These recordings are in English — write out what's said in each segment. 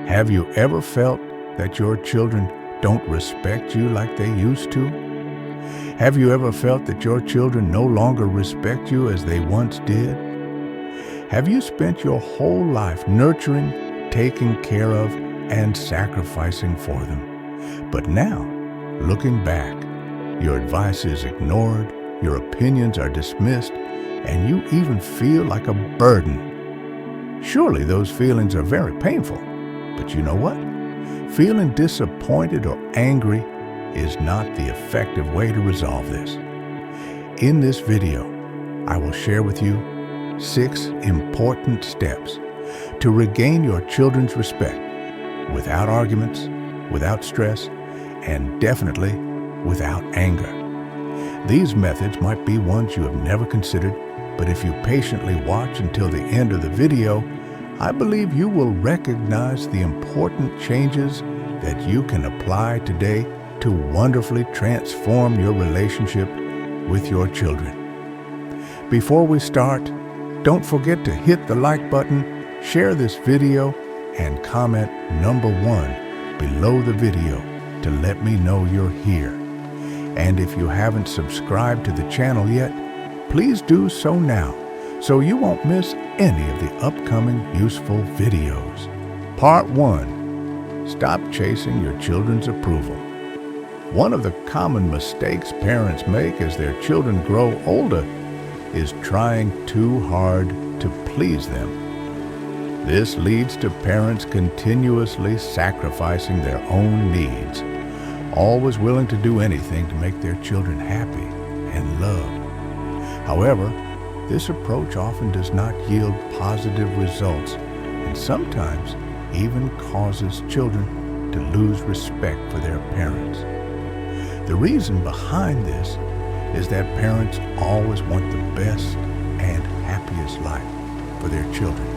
Have you ever felt that your children don't respect you like they used to? Have you ever felt that your children no longer respect you as they once did? Have you spent your whole life nurturing, taking care of, and sacrificing for them? But now, looking back, your advice is ignored, your opinions are dismissed, and you even feel like a burden. Surely those feelings are very painful, but you know what? Feeling disappointed or angry is not the effective way to resolve this. In this video, I will share with you 6 important steps to regain your children's respect without arguments, without stress, and definitely without anger. These methods might be ones you have never considered, but if you patiently watch until the end of the video, I believe you will recognize the important changes that you can apply today to wonderfully transform your relationship with your children. Before we start, don't forget to hit the like button, share this video, and comment number 1 below the video to let me know you're here. And if you haven't subscribed to the channel yet, please do so now so you won't miss any of the upcoming useful videos. Part 1. Stop chasing your children's approval. One of the common mistakes parents make as their children grow older is trying too hard to please them. This leads to parents continuously sacrificing their own needs, always willing to do anything to make their children happy and loved. However, this approach often does not yield positive results and sometimes even causes children to lose respect for their parents. The reason behind this is that parents always want the best and happiest life for their children.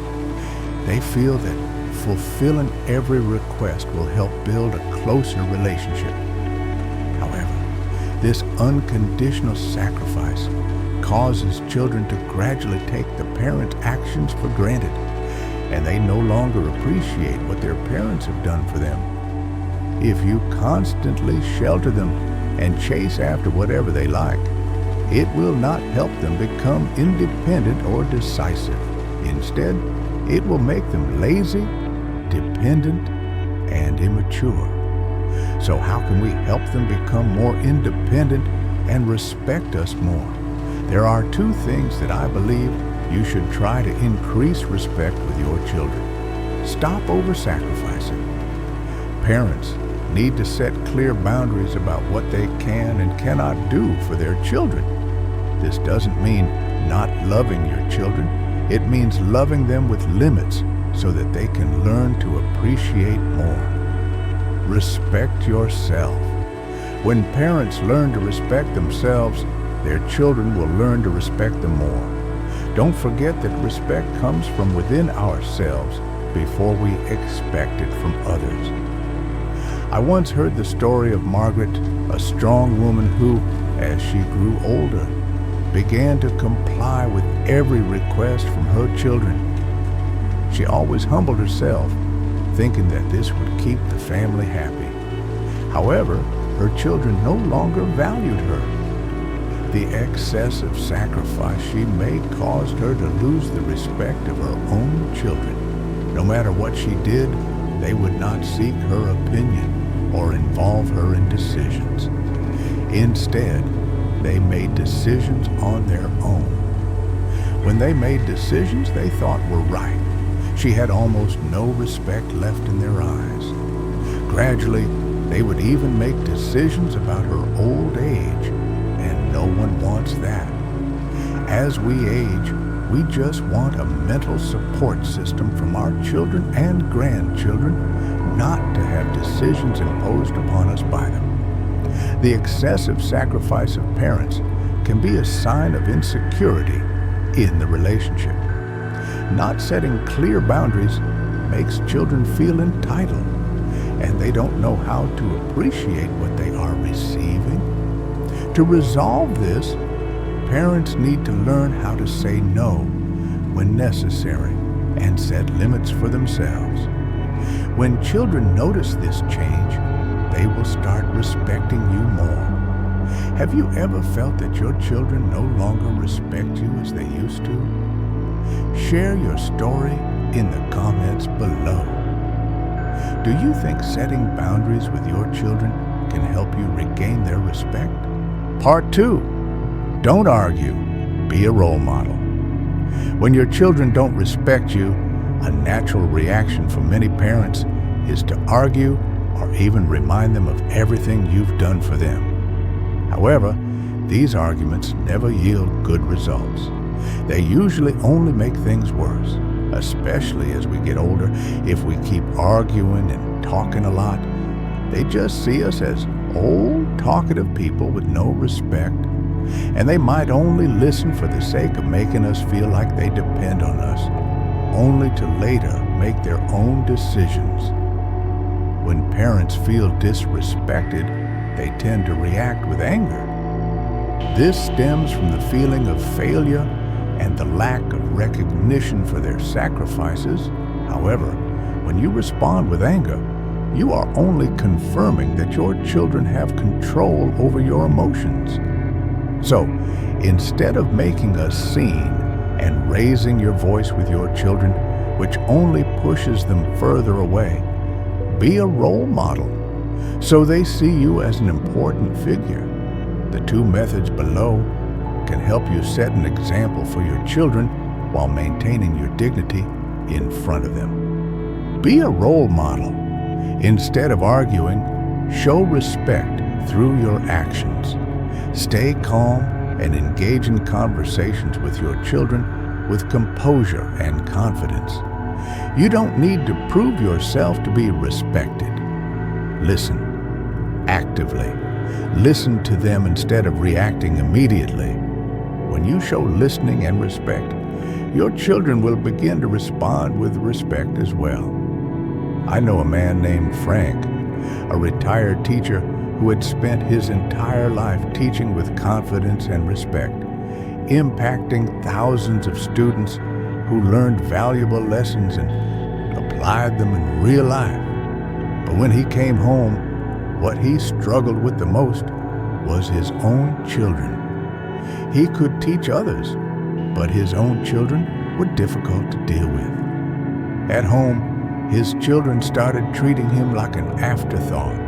They feel that fulfilling every request will help build a closer relationship. However, this unconditional sacrifice causes children to gradually take the parents' actions for granted, and they no longer appreciate what their parents have done for them. If you constantly shelter them and chase after whatever they like, it will not help them become independent or decisive. Instead, it will make them lazy, dependent, and immature. So how can we help them become more independent and respect us more? There are 2 things that I believe you should try to increase respect with your children. Stop over-sacrificing. Parents need to set clear boundaries about what they can and cannot do for their children. This doesn't mean not loving your children. It means loving them with limits so that they can learn to appreciate more. Respect yourself. When parents learn to respect themselves, their children will learn to respect them more. Don't forget that respect comes from within ourselves before we expect it from others. I once heard the story of Margaret, a strong woman who, as she grew older, began to comply with every request from her children. She always humbled herself, thinking that this would keep the family happy. However, her children no longer valued her. The excessive sacrifice she made caused her to lose the respect of her own children. No matter what she did, they would not seek her opinion or involve her in decisions. Instead, they made decisions on their own. When they made decisions they thought were right, she had almost no respect left in their eyes. Gradually, they would even make decisions about her old age, and no one wants that. As we age, we just want a mental support system from our children and grandchildren, not to have decisions imposed upon us by them. The excessive sacrifice of parents can be a sign of insecurity in the relationship. Not setting clear boundaries makes children feel entitled, and they don't know how to appreciate what they are receiving. To resolve this, parents need to learn how to say no when necessary and set limits for themselves. When children notice this change, they will start respecting you more. Have you ever felt that your children no longer respect you as they used to? Share your story in the comments below. Do you think setting boundaries with your children can help you regain their respect? Part 2. Don't argue. Be a role model. When your children don't respect you, a natural reaction for many parents is to argue or even remind them of everything you've done for them. However, these arguments never yield good results. They usually only make things worse, especially as we get older. If we keep arguing and talking a lot, they just see us as old, talkative people with no respect, and they might only listen for the sake of making us feel like they depend on us, only to later make their own decisions. When parents feel disrespected, they tend to react with anger. This stems from the feeling of failure and the lack of recognition for their sacrifices. However, when you respond with anger, you are only confirming that your children have control over your emotions. So, instead of making a scene and raising your voice with your children, which only pushes them further away, be a role model so they see you as an important figure. The 2 methods below can help you set an example for your children while maintaining your dignity in front of them. Be a role model. Instead of arguing, show respect through your actions. Stay calm and engage in conversations with your children with composure and confidence. You don't need to prove yourself to be respected. Listen actively. Listen to them instead of reacting immediately. When you show listening and respect, your children will begin to respond with respect as well. I know a man named Frank, a retired teacher who had spent his entire life teaching with confidence and respect, impacting thousands of students who learned valuable lessons and applied them in real life. But when he came home, what he struggled with the most was his own children. He could teach others, but his own children were difficult to deal with. At home, his children started treating him like an afterthought.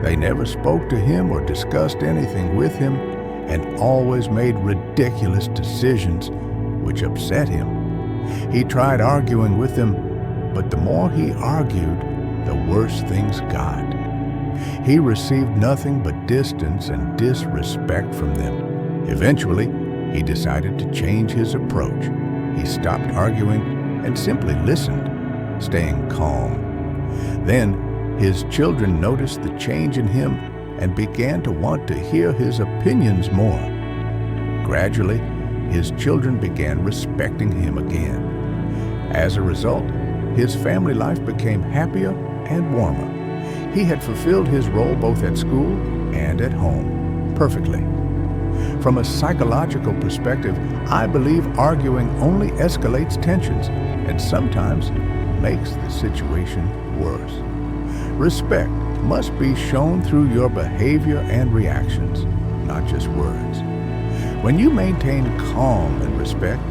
They never spoke to him or discussed anything with him, and always made ridiculous decisions which upset him. He tried arguing with them, but the more he argued, the worse things got. He received nothing but distance and disrespect from them. Eventually, he decided to change his approach. He stopped arguing and simply listened, staying calm. Then, his children noticed the change in him and began to want to hear his opinions more. Gradually, his children began respecting him again. As a result, his family life became happier and warmer. He had fulfilled his role both at school and at home perfectly. From a psychological perspective, I believe arguing only escalates tensions and sometimes makes the situation worse. Respect must be shown through your behavior and reactions, not just words. When you maintain calm and respect,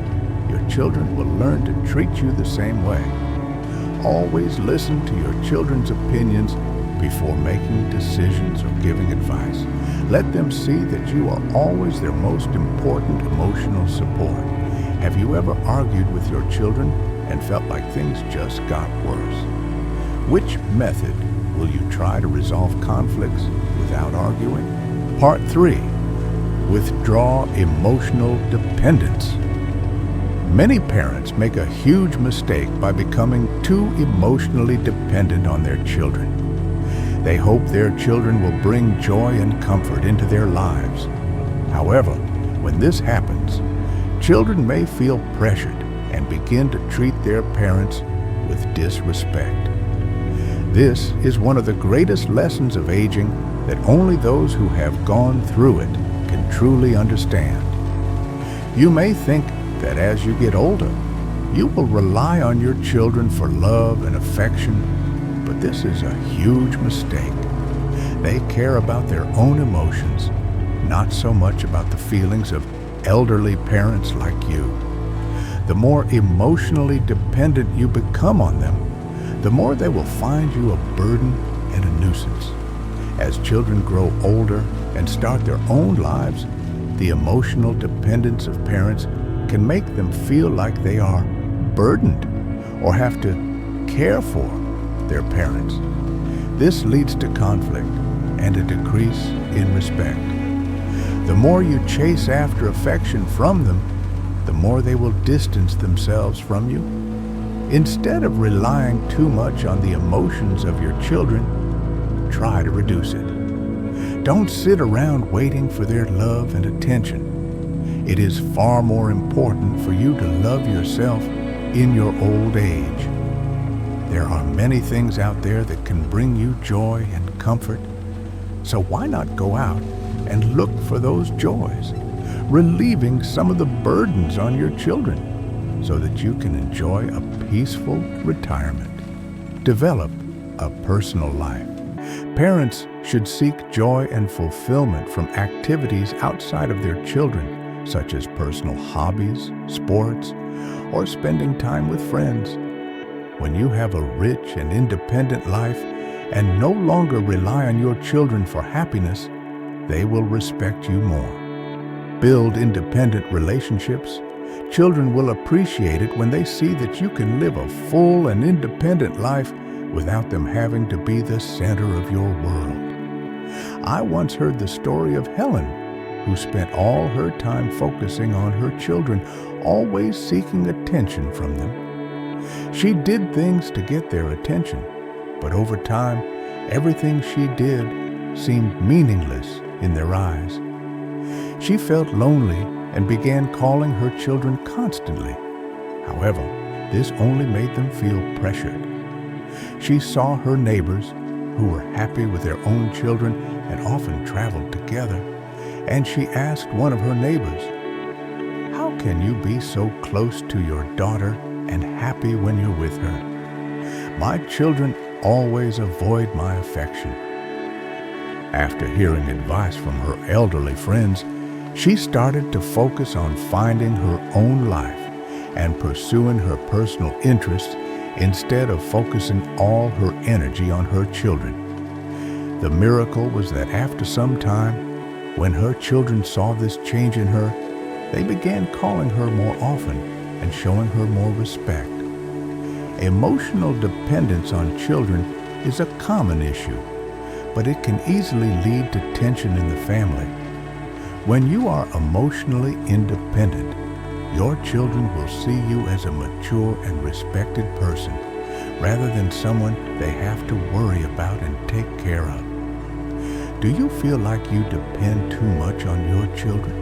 your children will learn to treat you the same way. Always listen to your children's opinions before making decisions or giving advice. Let them see that you are always their most important emotional support. Have you ever argued with your children and felt like things just got worse? Which method will you try to resolve conflicts without arguing? Part 3. Withdraw emotional dependence. Many parents make a huge mistake by becoming too emotionally dependent on their children. They hope their children will bring joy and comfort into their lives. However, when this happens, children may feel pressured and begin to treat their parents with disrespect. This is one of the greatest lessons of aging that only those who have gone through it can truly understand. You may think that as you get older, you will rely on your children for love and affection, But this is a huge mistake. They care about their own emotions, not so much about the feelings of elderly parents like you. The more emotionally dependent you become on them, the more they will find you a burden and a nuisance. As children grow older and start their own lives, the emotional dependence of parents can make them feel like they are burdened or have to care for their parents. This leads to conflict and a decrease in respect. The more you chase after affection from them, the more they will distance themselves from you. Instead of relying too much on the emotions of your children, try to reduce it. Don't sit around waiting for their love and attention. It is far more important for you to love yourself in your old age. There are many things out there that can bring you joy and comfort. So why not go out and look for those joys, relieving some of the burdens on your children so that you can enjoy a peaceful retirement. Develop a personal life. Parents should seek joy and fulfillment from activities outside of their children, such as personal hobbies, sports, or spending time with friends. When you have a rich and independent life and no longer rely on your children for happiness, they will respect you more. Build independent relationships. Children will appreciate it when they see that you can live a full and independent life without them having to be the center of your world. I once heard the story of Helen, who spent all her time focusing on her children, always seeking attention from them. She did things to get their attention, but over time, everything she did seemed meaningless in their eyes. She felt lonely and began calling her children constantly. However, this only made them feel pressured. She saw her neighbors, who were happy with their own children and often traveled together, and she asked one of her neighbors, "How can you be so close to your daughter and happy when you're with her?" "My children always avoid my affection." After hearing advice from her elderly friends, she started to focus on finding her own life and pursuing her personal interests instead of focusing all her energy on her children. The miracle was that after some time, when her children saw this change in her, they began calling her more often and showing her more respect. Emotional dependence on children is a common issue, but it can easily lead to tension in the family. When you are emotionally independent, your children will see you as a mature and respected person, rather than someone they have to worry about and take care of. Do you feel like you depend too much on your children?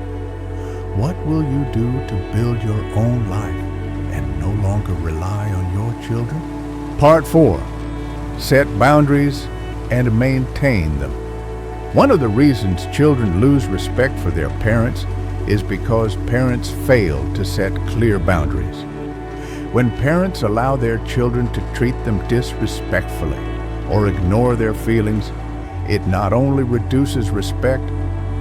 What will you do to build your own life and no longer rely on your children? Part 4. Set boundaries and maintain them. One of the reasons children lose respect for their parents is because parents fail to set clear boundaries. When parents allow their children to treat them disrespectfully or ignore their feelings, it not only reduces respect,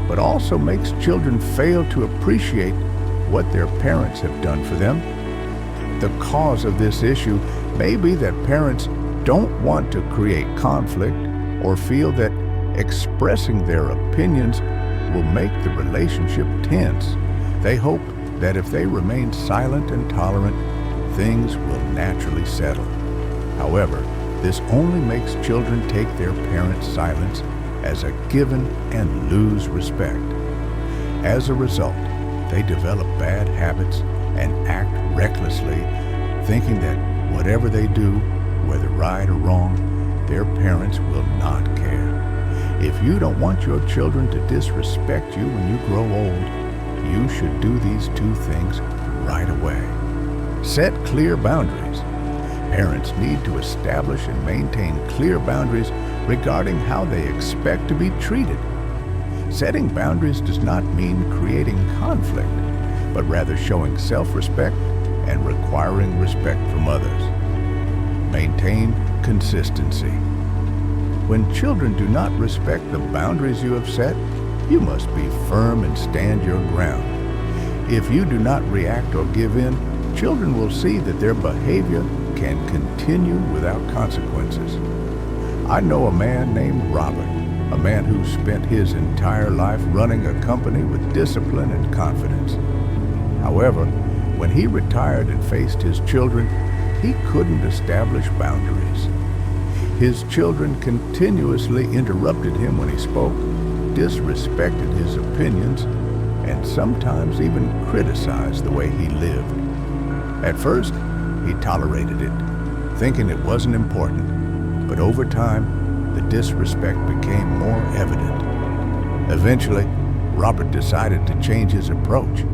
but also makes children fail to appreciate what their parents have done for them. The cause of this issue may be that parents don't want to create conflict or feel that expressing their opinions will make the relationship tense. They hope that if they remain silent and tolerant, things will naturally settle. However, this only makes children take their parents' silence as a given and lose respect. As a result, they develop bad habits and act recklessly, thinking that whatever they do, whether right or wrong, their parents will not care. If you don't want your children to disrespect you when you grow old, you should do these two things right away. Set clear boundaries. Parents need to establish and maintain clear boundaries regarding how they expect to be treated. Setting boundaries does not mean creating conflict, but rather showing self-respect and requiring respect from others. Maintain consistency. When children do not respect the boundaries you have set, you must be firm and stand your ground. If you do not react or give in, children will see that their behavior can continue without consequences. I know a man named Robert, a man who spent his entire life running a company with discipline and confidence. However, when he retired and faced his children, he couldn't establish boundaries. His children continuously interrupted him when he spoke, disrespected his opinions, and sometimes even criticized the way he lived. At first, he tolerated it, thinking it wasn't important, but over time, the disrespect became more evident. Eventually, Robert decided to change his approach.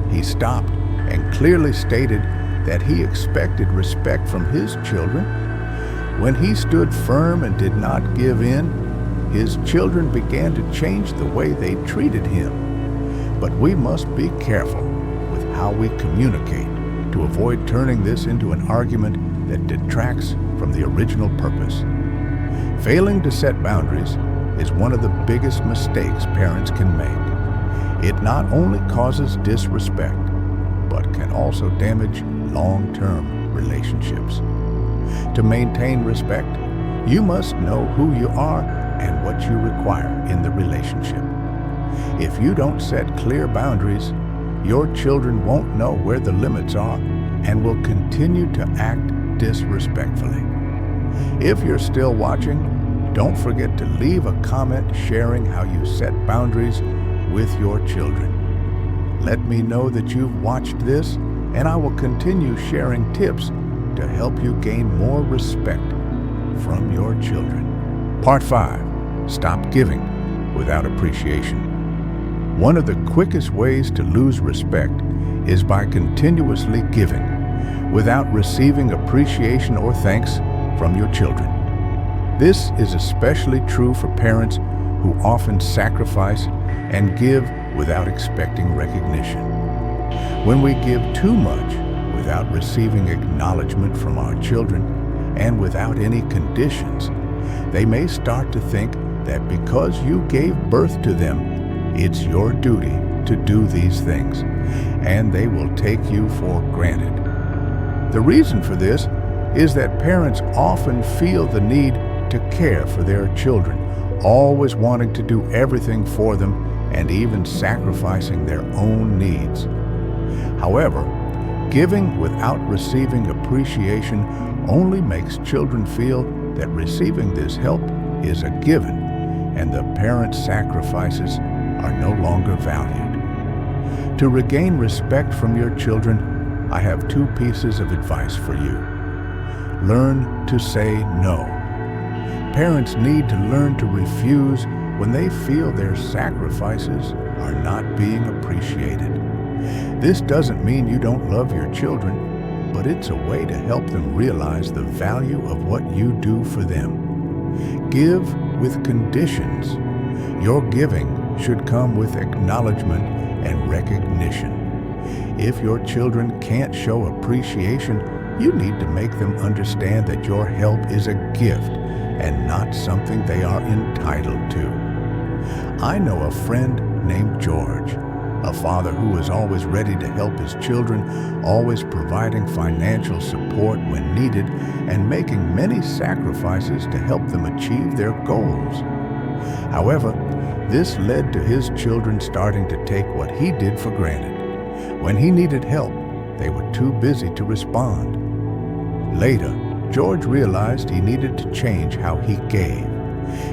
He stopped and clearly stated that he expected respect from his children. When he stood firm and did not give in, his children began to change the way they treated him. But we must be careful with how we communicate to avoid turning this into an argument that detracts from the original purpose. Failing to set boundaries is one of the biggest mistakes parents can make. It not only causes disrespect, but can also damage long-term relationships. To maintain respect, you must know who you are and what you require in the relationship. If you don't set clear boundaries, your children won't know where the limits are and will continue to act disrespectfully. If you're still watching, don't forget to leave a comment sharing how you set boundaries with your children. Let me know that you've watched this, and I will continue sharing tips to help you gain more respect from your children. Part 5. Stop giving without appreciation. One of the quickest ways to lose respect is by continuously giving without receiving appreciation or thanks from your children. This is especially true for parents who often sacrifice and give without expecting recognition. When we give too much without receiving acknowledgement from our children and without any conditions, they may start to think that because you gave birth to them, it's your duty to do these things, and they will take you for granted. The reason for this is that parents often feel the need to care for their children, always wanting to do everything for them and even sacrificing their own needs. However, giving without receiving appreciation only makes children feel that receiving this help is a given and the parent's sacrifices are no longer valued. To regain respect from your children, I have 2 pieces of advice for you. Learn to say no. Parents need to learn to refuse when they feel their sacrifices are not being appreciated. This doesn't mean you don't love your children, but it's a way to help them realize the value of what you do for them. Give with conditions. Your giving should come with acknowledgement and recognition. If your children can't show appreciation, you need to make them understand that your help is a gift and not something they are entitled to. I know a friend named George, a father who is always ready to help his children, always providing financial support when needed, and making many sacrifices to help them achieve their goals. However, this led to his children starting to take what he did for granted. When he needed help, they were too busy to respond. Later, George realized he needed to change how he gave.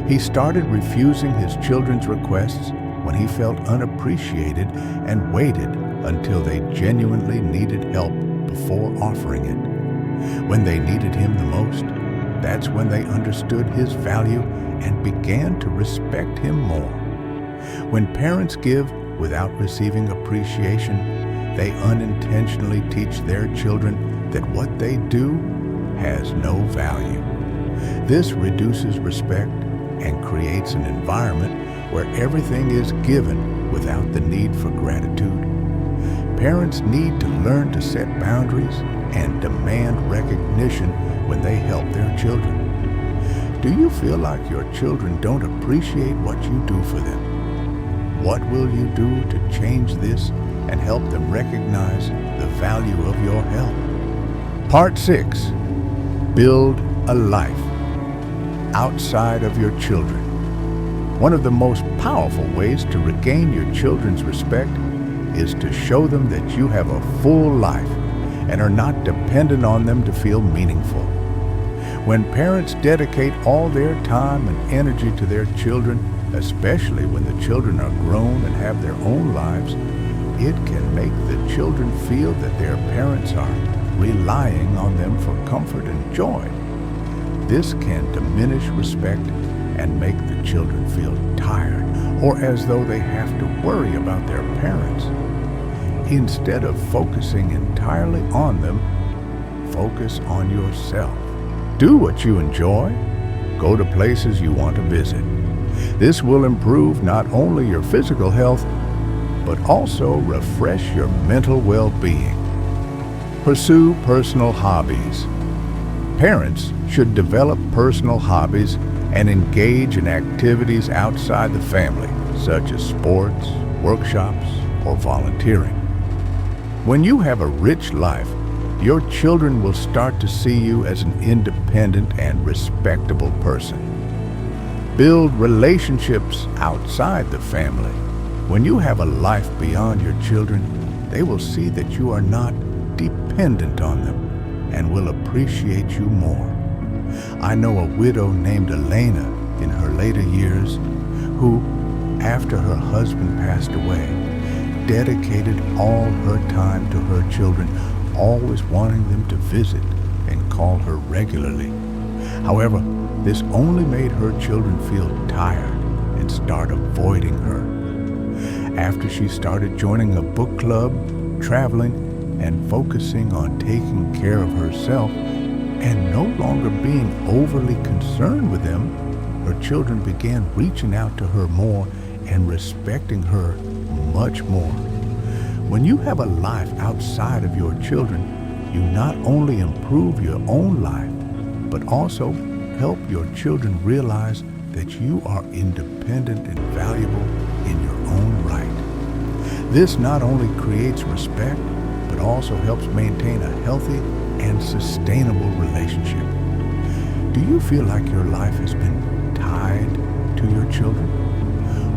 He started refusing his children's requests when he felt unappreciated and waited until they genuinely needed help before offering it. When they needed him the most, that's when they understood his value and began to respect him more. When parents give without receiving appreciation, they unintentionally teach their children that what they do has no value. This reduces respect and creates an environment where everything is given without the need for gratitude. Parents need to learn to set boundaries and demand recognition when they help their children. Do you feel like your children don't appreciate what you do for them? What will you do to change this and help them recognize the value of your help? Part 6. Build a life outside of your children. One of the most powerful ways to regain your children's respect is to show them that you have a full life and are not dependent on them to feel meaningful. When parents dedicate all their time and energy to their children, especially when the children are grown and have their own lives, it can make the children feel that their parents are relying on them for comfort and joy. This can diminish respect and make the children feel tired or as though they have to worry about their parents. Instead of focusing entirely on them, focus on yourself. Do what you enjoy. Go to places you want to visit. This will improve not only your physical health, but also refresh your mental well-being. Pursue personal hobbies. Parents should develop personal hobbies and engage in activities outside the family, such as sports, workshops, or volunteering. When you have a rich life, your children will start to see you as an independent and respectable person. Build relationships outside the family. When you have a life beyond your children, they will see that you are not dependent on them and will appreciate you more. I know a widow named Elena in her later years who, after her husband passed away, dedicated all her time to her children, always wanting them to visit and call her regularly. However, this only made her children feel tired and start avoiding her. After she started joining a book club, traveling, and focusing on taking care of herself and no longer being overly concerned with them, her children began reaching out to her more and respecting her much more. When you have a life outside of your children, you not only improve your own life, but also help your children realize that you are independent and valuable in your own right. This not only creates respect, but also helps maintain a healthy and sustainable relationship. Do you feel like your life has been tied to your children?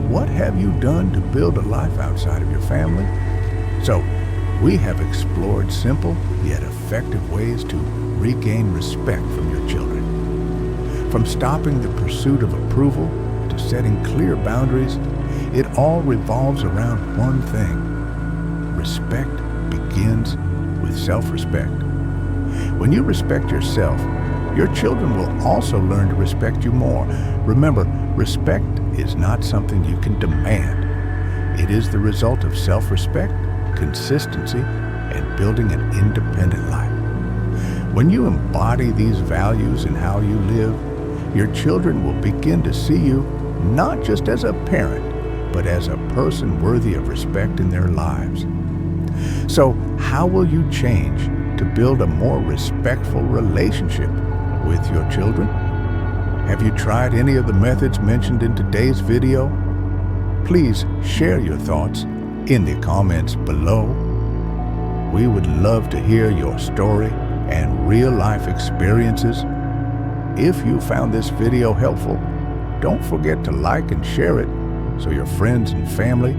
What have you done to build a life outside of your family? So, we have explored simple yet effective ways to regain respect from your children. From stopping the pursuit of approval to setting clear boundaries, it all revolves around one thing. Respect begins with self-respect. When you respect yourself, your children will also learn to respect you more. Remember, respect is not something you can demand. It is the result of self-respect, consistency, and building an independent life. When you embody these values in how you live, your children will begin to see you not just as a parent, but as a person worthy of respect in their lives. So, how will you change to build a more respectful relationship with your children? Have you tried any of the methods mentioned in today's video? Please share your thoughts in the comments below. We would love to hear your story and real-life experiences. If you found this video helpful, don't forget to like and share it so your friends and family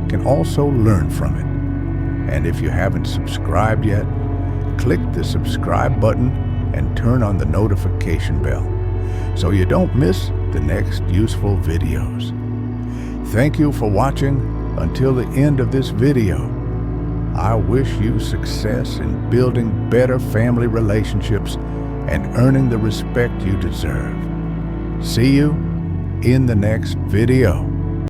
can also learn from it. And if you haven't subscribed yet, click the subscribe button and turn on the notification bell so you don't miss the next useful videos. Thank you for watching until the end of this video. I wish you success in building better family relationships and earning the respect you deserve. See you in the next video.